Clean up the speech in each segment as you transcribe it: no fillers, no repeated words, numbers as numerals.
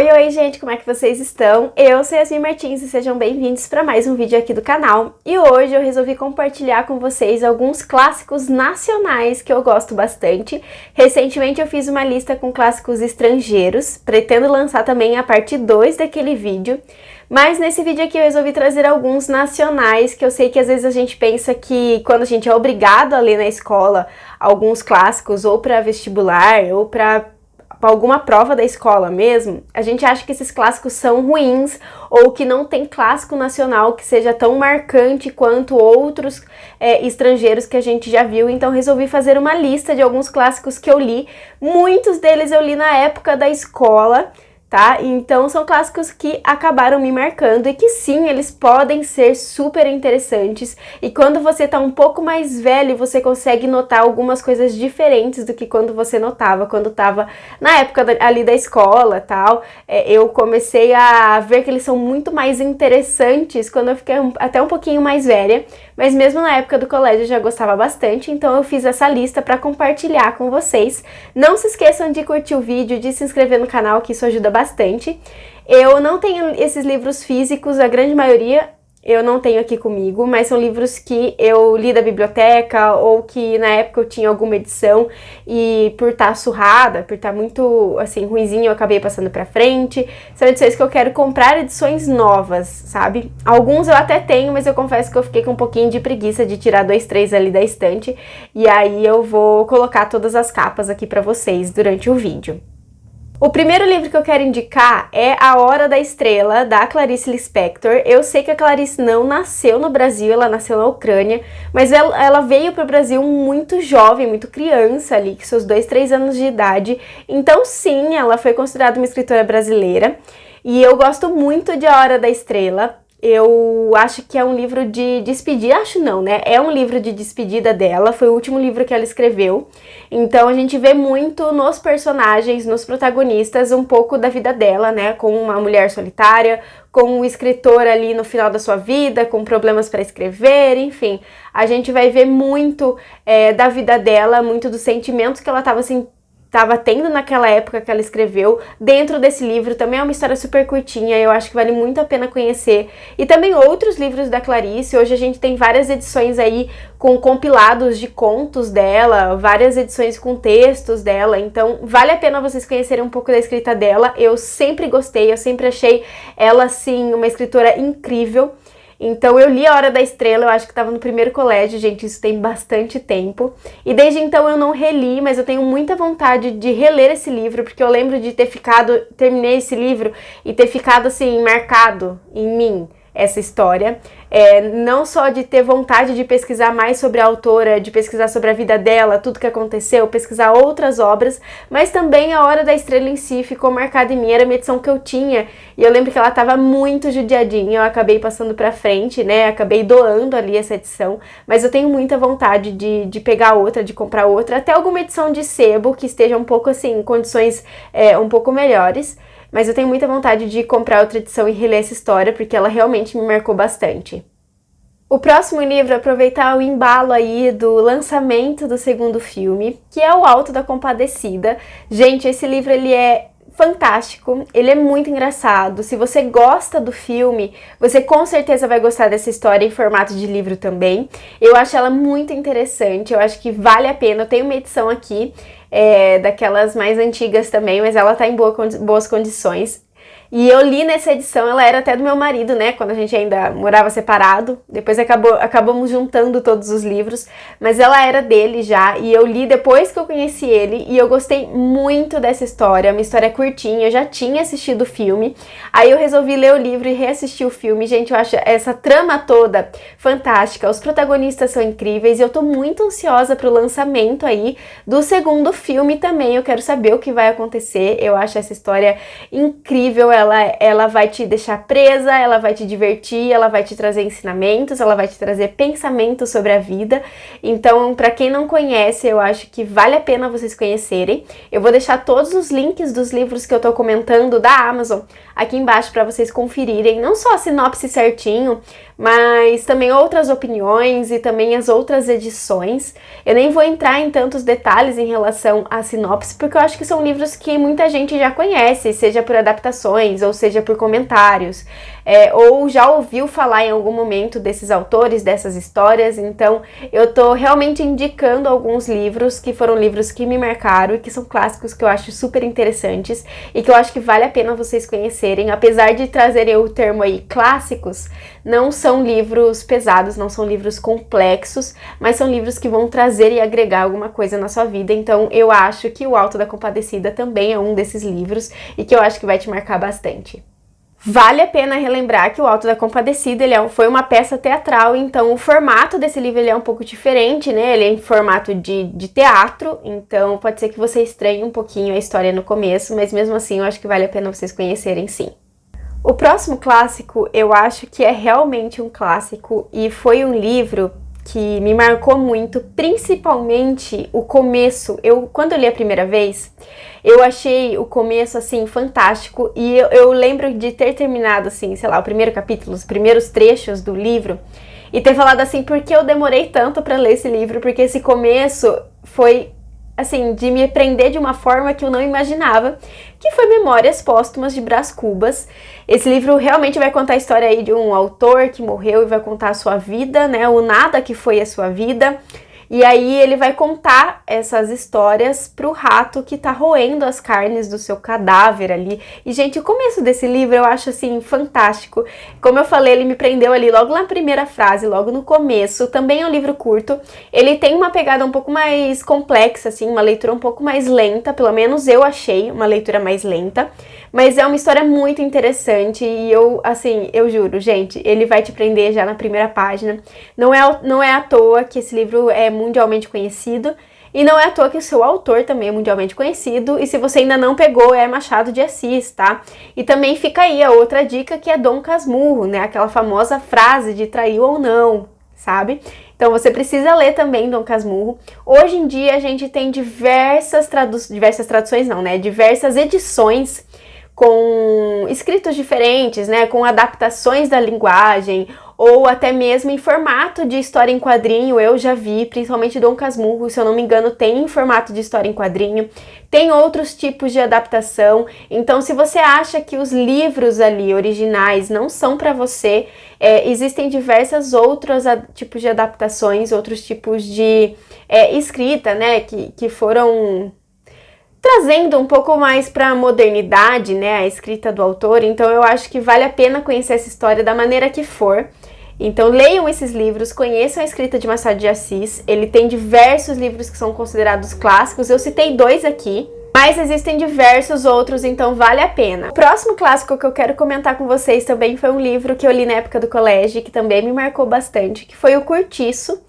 Oi, gente, como é que vocês estão? Eu sou Yasmin Martins e sejam bem-vindos para mais um vídeo aqui do canal. E hoje eu resolvi compartilhar com vocês alguns clássicos nacionais que eu gosto bastante. Recentemente eu fiz uma lista com clássicos estrangeiros, pretendo lançar também a parte 2 daquele vídeo. Mas nesse vídeo aqui eu resolvi trazer alguns nacionais, que eu sei que às vezes a gente pensa que quando a gente é obrigado a ler na escola alguns clássicos, ou para vestibular, ou para alguma prova da escola mesmo, a gente acha que esses clássicos são ruins, ou que não tem clássico nacional que seja tão marcante quanto outros estrangeiros que a gente já viu. Então resolvi fazer uma lista de alguns clássicos que eu li. Muitos deles eu li na época da escola, tá? Então são clássicos que acabaram me marcando e que sim, eles podem ser super interessantes, e quando você tá um pouco mais velho, você consegue notar algumas coisas diferentes do que quando você notava quando tava na época ali da escola, tal. Eu comecei a ver que eles são muito mais interessantes quando eu fiquei até um pouquinho mais velha, mas mesmo na época do colégio eu já gostava bastante, então eu fiz essa lista para compartilhar com vocês. Não se esqueçam de curtir o vídeo, de se inscrever no canal, que isso ajuda bastante. Eu não tenho esses livros físicos, a grande maioria eu não tenho aqui comigo, mas são livros que eu li da biblioteca, ou que na época eu tinha alguma edição e por estar surrada, por estar muito assim ruinzinho, eu acabei passando pra frente. São edições que eu quero comprar, edições novas, sabe? Alguns eu até tenho, mas eu confesso que eu fiquei com um pouquinho de preguiça de tirar 2, 3 ali da estante, e aí eu vou colocar todas as capas aqui pra vocês durante o vídeo. O primeiro livro que eu quero indicar é A Hora da Estrela, da Clarice Lispector. Eu sei que a Clarice não nasceu no Brasil, ela nasceu na Ucrânia, mas ela veio para o Brasil muito jovem, muito criança ali, com seus 2, 3 anos de idade. Então sim, ela foi considerada uma escritora brasileira, e eu gosto muito de A Hora da Estrela. Eu acho que é um livro de despedida, acho não, né? É um livro de despedida dela, foi o último livro que ela escreveu. Então a gente vê muito nos personagens, nos protagonistas, um pouco da vida dela, né? Com uma mulher solitária, com um escritor ali no final da sua vida, com problemas para escrever, enfim. A gente vai ver muito da vida dela, muito dos sentimentos que ela estava tendo naquela época que ela escreveu dentro desse livro. Também é uma história super curtinha, eu acho que vale muito a pena conhecer. E também outros livros da Clarice. Hoje a gente tem várias edições aí com compilados de contos dela, várias edições com textos dela, então vale a pena vocês conhecerem um pouco da escrita dela. Eu sempre gostei, eu sempre achei ela, assim, uma escritora incrível. Então eu li A Hora da Estrela, eu acho que estava no primeiro colégio, gente, isso tem bastante tempo. E desde então eu não reli, mas eu tenho muita vontade de reler esse livro, porque eu lembro de terminei esse livro e ter ficado assim, marcado em mim essa história. Não só de ter vontade de pesquisar mais sobre a autora, de pesquisar sobre a vida dela, tudo que aconteceu, pesquisar outras obras, mas também A Hora da Estrela em si ficou marcada em mim. Era uma edição que eu tinha, e eu lembro que ela estava muito judiadinha, eu acabei passando pra frente, né, acabei doando ali essa edição, mas eu tenho muita vontade de pegar outra, de comprar outra, até alguma edição de sebo que esteja um pouco assim, em condições um pouco melhores. Mas eu tenho muita vontade de comprar outra edição e reler essa história, porque ela realmente me marcou bastante. O próximo livro é aproveitar o embalo aí do lançamento do segundo filme, que é O Alto da Compadecida. Gente, esse livro ele é fantástico, ele é muito engraçado. Se você gosta do filme, você com certeza vai gostar dessa história em formato de livro também. Eu acho ela muito interessante, eu acho que vale a pena. Eu tenho uma edição aqui, daquelas mais antigas também, mas ela tá em boas condições. E eu li nessa edição, ela era até do meu marido, né, quando a gente ainda morava separado. Depois acabamos juntando todos os livros, mas ela era dele já, e eu li depois que eu conheci ele, e eu gostei muito dessa história. Uma história curtinha, eu já tinha assistido o filme, aí eu resolvi ler o livro e reassistir o filme. Gente, eu acho essa trama toda fantástica, os protagonistas são incríveis, e eu tô muito ansiosa pro lançamento aí do segundo filme também. Eu quero saber o que vai acontecer. Eu acho essa história incrível. Ela vai te deixar presa, ela vai te divertir, ela vai te trazer ensinamentos, ela vai te trazer pensamentos sobre a vida. Então, para quem não conhece, eu acho que vale a pena vocês conhecerem. Eu vou deixar todos os links dos livros que eu tô comentando da Amazon aqui embaixo para vocês conferirem, não só a sinopse certinho, mas também outras opiniões e também as outras edições. Eu nem vou entrar em tantos detalhes em relação à sinopse, porque eu acho que são livros que muita gente já conhece, seja por adaptações indicações, ou seja, por comentários, ou já ouviu falar em algum momento desses autores, dessas histórias. Então eu tô realmente indicando alguns livros que foram livros que me marcaram e que são clássicos que eu acho super interessantes e que eu acho que vale a pena vocês conhecerem. Apesar de trazerem o termo aí clássicos, não são livros pesados, não são livros complexos, mas são livros que vão trazer e agregar alguma coisa na sua vida. Então eu acho que o Alto da Compadecida também é um desses livros e que eu acho que vai te marcar bastante. Vale a pena relembrar que o Alto da Compadecida foi uma peça teatral, então o formato desse livro ele é um pouco diferente, né? Ele é em formato de teatro, então pode ser que você estranhe um pouquinho a história no começo, mas mesmo assim eu acho que vale a pena vocês conhecerem, sim. O próximo clássico eu acho que é realmente um clássico e foi um livro que me marcou muito, principalmente o começo. Quando eu li a primeira vez, eu achei o começo, assim, fantástico, e eu lembro de ter terminado, assim, sei lá, o primeiro capítulo, os primeiros trechos do livro, e ter falado assim, por que eu demorei tanto para ler esse livro? Porque esse começo foi, assim, de me prender de uma forma que eu não imaginava, que foi Memórias Póstumas de Brás Cubas. Esse livro realmente vai contar a história aí de um autor que morreu e vai contar a sua vida, né, o nada que foi a sua vida. E aí ele vai contar essas histórias pro rato que tá roendo as carnes do seu cadáver ali. E, gente, o começo desse livro eu acho, assim, fantástico. Como eu falei, ele me prendeu ali logo na primeira frase, logo no começo. Também é um livro curto. Ele tem uma pegada um pouco mais complexa, assim, uma leitura um pouco mais lenta. Pelo menos eu achei uma leitura mais lenta. Mas é uma história muito interessante e eu juro, gente, ele vai te prender já na primeira página. Não é à toa que esse livro é mundialmente conhecido e não é à toa que o seu autor também é mundialmente conhecido. E se você ainda não pegou, é Machado de Assis, tá? E também fica aí a outra dica que é Dom Casmurro, né? Aquela famosa frase de traiu ou não, sabe? Então você precisa ler também Dom Casmurro. Hoje em dia a gente tem diversas traduções não, né? Diversas edições com escritos diferentes, né, com adaptações da linguagem, ou até mesmo em formato de história em quadrinho. Eu já vi, principalmente Dom Casmurro, se eu não me engano, tem em formato de história em quadrinho, tem outros tipos de adaptação. Então, se você acha que os livros ali originais não são para você, existem diversos outros tipos de adaptações, outros tipos de escrita, né, que foram trazendo um pouco mais para a modernidade, né, a escrita do autor. Então eu acho que vale a pena conhecer essa história da maneira que for. Então leiam esses livros, conheçam a escrita de Machado de Assis. Ele tem diversos livros que são considerados clássicos, eu citei 2 aqui, mas existem diversos outros, então vale a pena. O próximo clássico que eu quero comentar com vocês também foi um livro que eu li na época do colégio, que também me marcou bastante, que foi O Cortiço.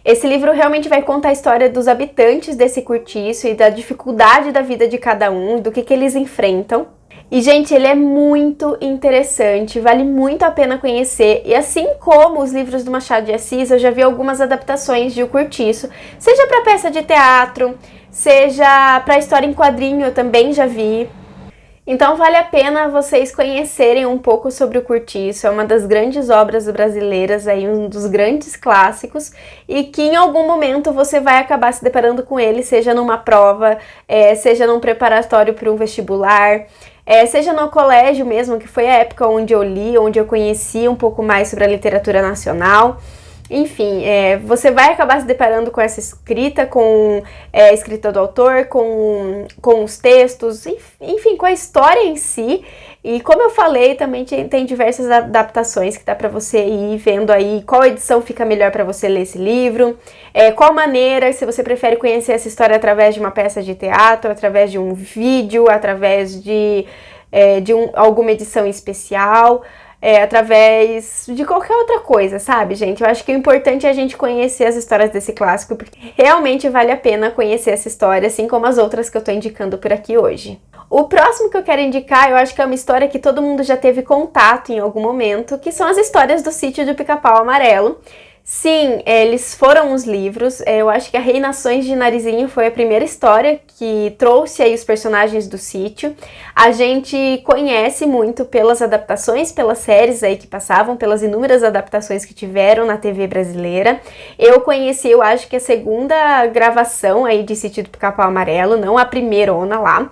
Esse livro realmente vai contar a história dos habitantes desse cortiço e da dificuldade da vida de cada um, do que eles enfrentam. E, gente, ele é muito interessante, vale muito a pena conhecer. E assim como os livros do Machado de Assis, eu já vi algumas adaptações de O Cortiço, seja para peça de teatro, seja para história em quadrinho, eu também já vi. Então vale a pena vocês conhecerem um pouco sobre O Cortiço. É uma das grandes obras brasileiras, aí, um dos grandes clássicos, e que em algum momento você vai acabar se deparando com ele, seja numa prova, seja num preparatório para um vestibular, seja no colégio mesmo, que foi a época onde eu li, onde eu conheci um pouco mais sobre a literatura nacional. Enfim, você vai acabar se deparando com essa escrita, com a escrita do autor, com os textos, enfim, com a história em si. E como eu falei, também tem diversas adaptações que dá para você ir vendo aí qual edição fica melhor para você ler esse livro, qual maneira, se você prefere conhecer essa história através de uma peça de teatro, através de um vídeo, através de alguma edição especial. Através de qualquer outra coisa, sabe, gente? Eu acho que o importante é a gente conhecer as histórias desse clássico, porque realmente vale a pena conhecer essa história, assim como as outras que eu tô indicando por aqui hoje. O próximo que eu quero indicar, eu acho que é uma história que todo mundo já teve contato em algum momento, que são as histórias do Sítio do Pica-Pau Amarelo. Sim, eles foram os livros. Eu acho que a Reinações de Narizinho foi a primeira história que trouxe aí os personagens do sítio. A gente conhece muito pelas adaptações, pelas séries aí que passavam, pelas inúmeras adaptações que tiveram na TV brasileira. Eu conheci, eu acho que a segunda gravação aí de Sítio do Pica-Pau Amarelo, não a primeirona lá.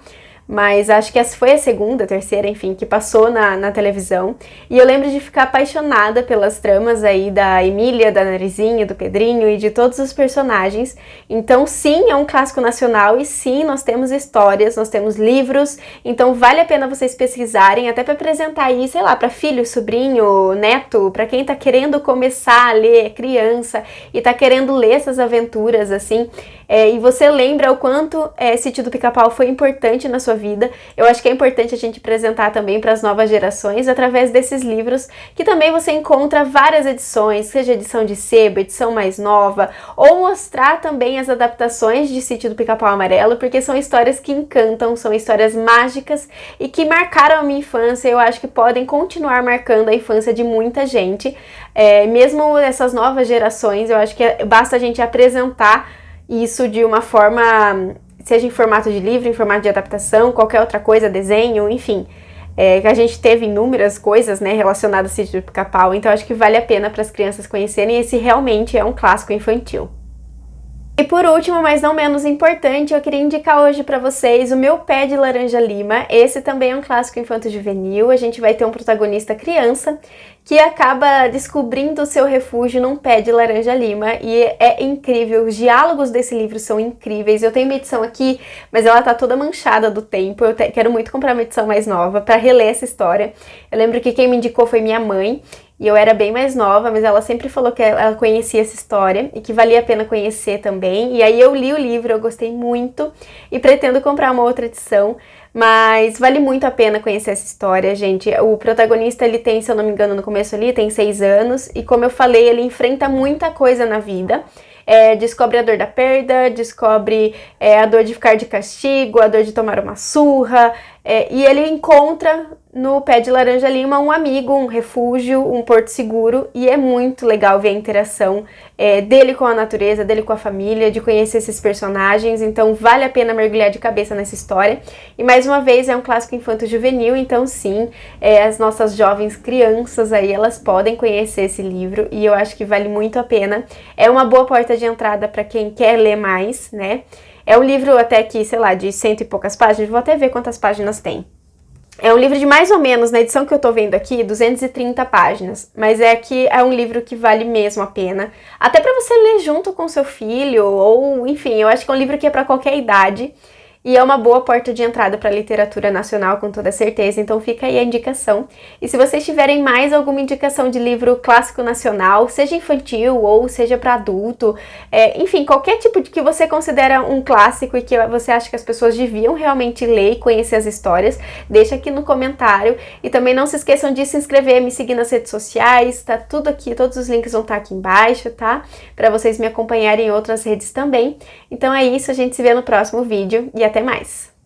mas acho que essa foi a segunda, terceira, enfim, que passou na televisão. E eu lembro de ficar apaixonada pelas tramas aí da Emília, da Narizinha, do Pedrinho e de todos os personagens. Então, sim, é um clássico nacional e sim, nós temos histórias, nós temos livros, então vale a pena vocês pesquisarem, até para apresentar aí, sei lá, para filho, sobrinho, neto, para quem tá querendo começar a ler, criança, e tá querendo ler essas aventuras, assim, e você lembra o quanto Sítio do Pica-Pau foi importante na sua vida. Eu acho que é importante a gente apresentar também para as novas gerações através desses livros, que também você encontra várias edições, seja edição de sebo, edição mais nova, ou mostrar também as adaptações de Sítio do Pica-Pau Amarelo, porque são histórias que encantam, são histórias mágicas e que marcaram a minha infância. Eu acho que podem continuar marcando a infância de muita gente, mesmo essas novas gerações. Eu acho que basta a gente apresentar isso de uma forma, seja em formato de livro, em formato de adaptação, qualquer outra coisa, desenho, enfim. Que a gente teve inúmeras coisas, né, relacionadas ao Sítio do Pica-Pau, então acho que vale a pena para as crianças conhecerem. Esse realmente é um clássico infantil. E por último, mas não menos importante, eu queria indicar hoje para vocês o Meu Pé de Laranja Lima. Esse também é um clássico infanto-juvenil. A gente vai ter um protagonista criança que acaba descobrindo o seu refúgio num pé de laranja lima, e é incrível. Os diálogos desse livro são incríveis. Eu tenho uma edição aqui, mas ela tá toda manchada do tempo. Eu quero muito comprar uma edição mais nova para reler essa história. Eu lembro que quem me indicou foi minha mãe, e eu era bem mais nova, mas ela sempre falou que ela conhecia essa história e que valia a pena conhecer também. E aí eu li o livro, eu gostei muito e pretendo comprar uma outra edição. Mas vale muito a pena conhecer essa história, gente. O protagonista, ele tem, se eu não me engano, no começo ali, tem 6 anos. E como eu falei, ele enfrenta muita coisa na vida. Descobre a dor da perda, descobre a dor de ficar de castigo, a dor de tomar uma surra. E ele encontra no Pé de Laranja Lima um amigo, um refúgio, um porto seguro. E é muito legal ver a interação dele com a natureza, dele com a família, de conhecer esses personagens. Então vale a pena mergulhar de cabeça nessa história. E mais uma vez é um clássico infanto-juvenil, então sim, as nossas jovens crianças aí, elas podem conhecer esse livro e eu acho que vale muito a pena. É uma boa porta de entrada para quem quer ler mais, né? É um livro até que, sei lá, de 100 e poucas páginas, vou até ver quantas páginas tem. É um livro de mais ou menos, na edição que eu tô vendo aqui, 230 páginas, mas é um livro que vale mesmo a pena, até para você ler junto com seu filho, ou enfim, eu acho que é um livro que é para qualquer idade, e é uma boa porta de entrada para a literatura nacional, com toda certeza, então fica aí a indicação. E se vocês tiverem mais alguma indicação de livro clássico nacional, seja infantil ou seja para adulto, enfim, qualquer tipo de que você considera um clássico e que você acha que as pessoas deviam realmente ler e conhecer as histórias, deixa aqui no comentário. E também não se esqueçam de se inscrever, me seguir nas redes sociais, tá tudo aqui, todos os links vão estar aqui embaixo, tá? Para vocês me acompanharem em outras redes também. Então é isso, a gente se vê no próximo vídeo e até mais!